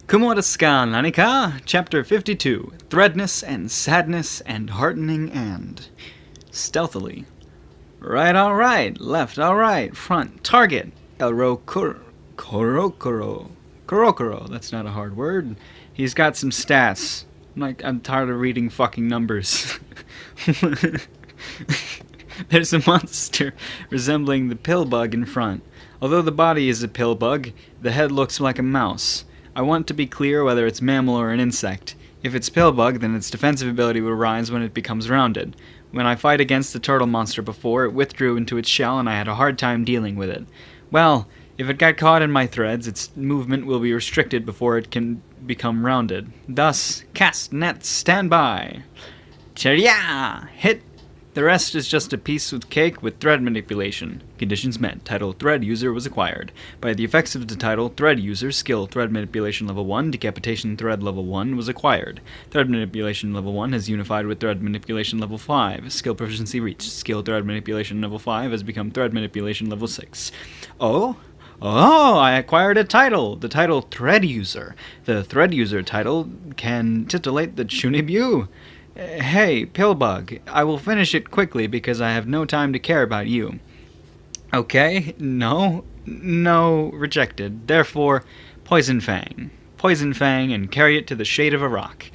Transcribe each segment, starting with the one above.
Kumo Desu, Nani Ka, Chapter 52, Threadness and Sadness and Heartening and... Stealthily. Right, alright, left, alright, front, target, Korokoro, that's not a hard word. He's got some stats. I'm tired of reading fucking numbers. There's a monster resembling the pill bug in front. Although the body is a pill bug, the head looks like a mouse. I want to be clear whether it's mammal or an insect. If it's pill bug, then its defensive ability will rise when it becomes rounded. When I fight against the turtle monster before, it withdrew into its shell and I had a hard time dealing with it. Well, if it got caught in my threads, its movement will be restricted before it can become rounded. Thus, cast nets, stand by. Cheria! Hit! The rest is just a piece of cake with thread manipulation. Conditions met. Title Thread User was acquired. By the effects of the title, Thread User, Skill Thread Manipulation Level 1, Decapitation Thread Level 1 was acquired. Thread Manipulation Level 1 has unified with Thread Manipulation Level 5. Skill Proficiency reached. Skill Thread Manipulation Level 5 has become Thread Manipulation Level 6. Oh, I acquired a title! The title Thread User. The Thread User title can titillate the Chunibu. Hey, Pillbug, I will finish it quickly because I have no time to care about you. Okay, no, rejected. Therefore, Poison Fang. Poison Fang and carry it to the shade of a rock.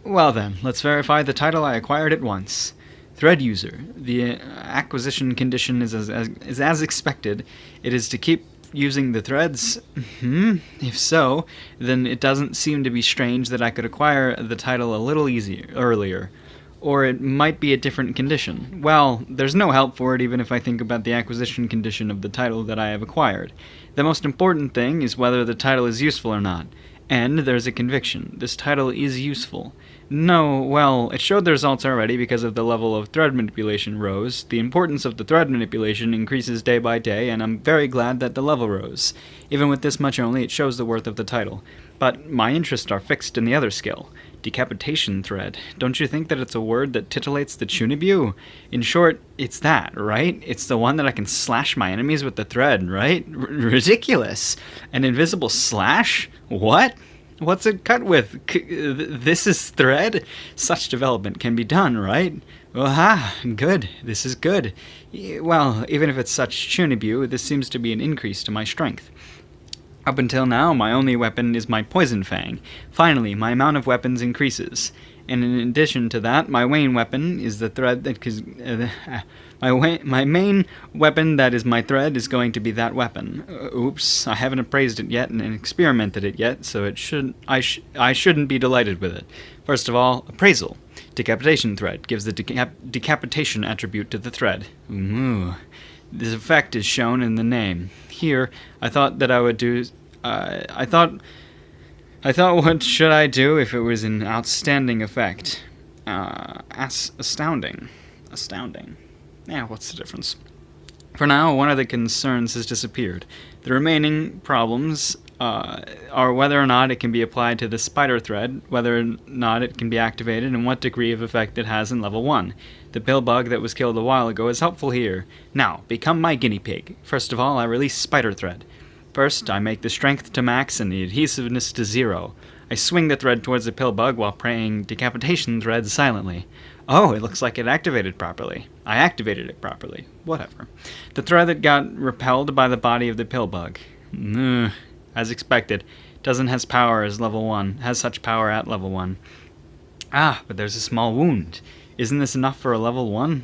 Well then, let's verify the title I acquired at once. Thread User. The acquisition condition is as expected. It is to keep using the threads? If so, then it doesn't seem to be strange that I could acquire the title a little earlier. Or it might be a different condition. Well, there's no help for it even if I think about the acquisition condition of the title that I have acquired. The most important thing is whether the title is useful or not. And there's a conviction. This title is useful. No, well, it showed the results already because of the level of thread manipulation rose. The importance of the thread manipulation increases day by day, and I'm very glad that the level rose. Even with this much only, it shows the worth of the title. But my interests are fixed in the other skill. Decapitation thread. Don't you think that it's a word that titillates the Chunibu? In short, it's that, right? It's the one that I can slash my enemies with the thread, right? Ridiculous! An invisible slash? What? What's it cut with? This is thread? Such development can be done, right? Well, good. This is good. Well, even if it's such Chunibu, this seems to be an increase to my strength. Up until now, my only weapon is my Poison Fang. Finally, my amount of weapons increases. And in addition to that, my main weapon is the thread that... my main weapon that is my thread is going to be that weapon. Oops, I haven't appraised it yet and experimented it yet, so I shouldn't be delighted with it. First of all, appraisal. Decapitation thread gives the decapitation attribute to the thread. Ooh. This effect is shown in the name. Here, I thought that I would do... I thought what should I do if it was an outstanding effect? Astounding. Astounding. Yeah, what's the difference? For now, one of the concerns has disappeared. The remaining problems are whether or not it can be applied to the spider thread, whether or not it can be activated, and what degree of effect it has in level 1. The pill bug that was killed a while ago is helpful here. Now, become my guinea pig. First of all, I release spider thread. First, I make the strength to max and the adhesiveness to 0. I swing the thread towards the pill bug while praying decapitation thread silently. Oh, it looks like it activated properly. I activated it properly. Whatever. The thread that got repelled by the body of the pill bug. As expected. Doesn't has power as level 1. Has such power at level 1. But there's a small wound. Isn't this enough for a level 1?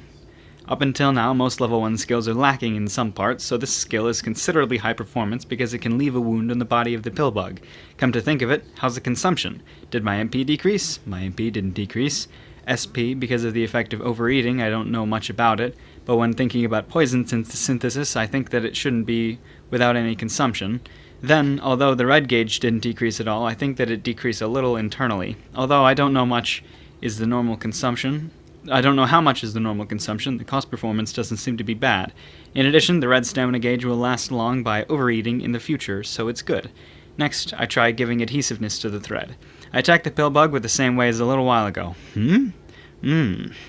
Up until now, most level 1 skills are lacking in some parts, so this skill is considerably high performance because it can leave a wound on the body of the pill bug. Come to think of it, how's the consumption? Did my MP decrease? My MP didn't decrease. SP, because of the effect of overeating, I don't know much about it, but when thinking about poison synthesis, I think that it shouldn't be without any consumption. Then, although the red gauge didn't decrease at all, I think that it decreased a little internally. Although I don't know how much is the normal consumption, the cost performance doesn't seem to be bad. In addition, the red stamina gauge will last long by overeating in the future, so it's good. Next, I try giving adhesiveness to the thread. I attacked the pill bug with the same way as a little while ago.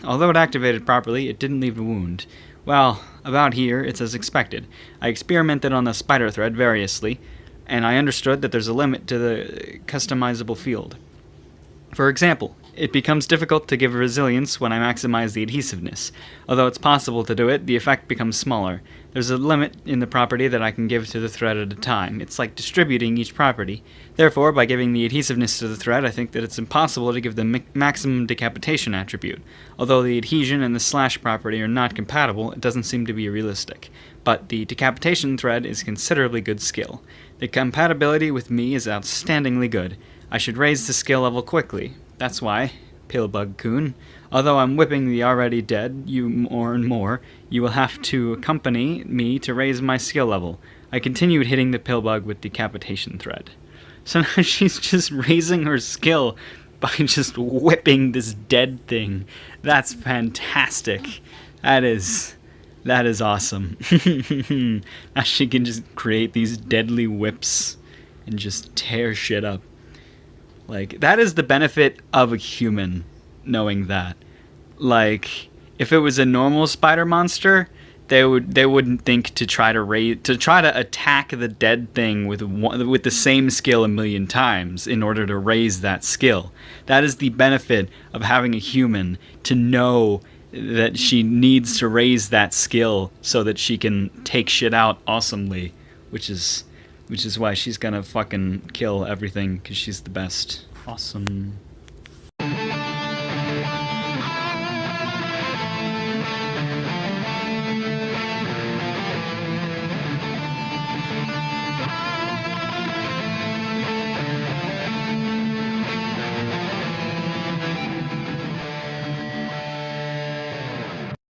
Although it activated properly, it didn't leave a wound. Well, about here, it's as expected. I experimented on the spider thread variously, and I understood that there's a limit to the customizable field. For example, it becomes difficult to give resilience when I maximize the adhesiveness. Although it's possible to do it, the effect becomes smaller. There's a limit in the property that I can give to the thread at a time. It's like distributing each property. Therefore, by giving the adhesiveness to the thread, I think that it's impossible to give the maximum decapitation attribute. Although the adhesion and the slash property are not compatible, it doesn't seem to be realistic. But the decapitation thread is considerably good skill. The compatibility with me is outstandingly good. I should raise the skill level quickly. That's why, Pillbug-kun, although I'm whipping the already dead you more and more, you will have to accompany me to raise my skill level. I continued hitting the Pillbug with decapitation thread. So now she's just raising her skill by just whipping this dead thing. That's fantastic. That is awesome. Now she can just create these deadly whips and just tear shit up. Like, that is the benefit of a human, knowing that. Like, if it was a normal spider monster, they wouldn't think to try to attack the dead thing with the same skill a million times in order to raise that skill. That is the benefit of having a human, to know that she needs to raise that skill so that she can take shit out awesomely, which is why she's gonna fucking kill everything, because she's the best. Awesome.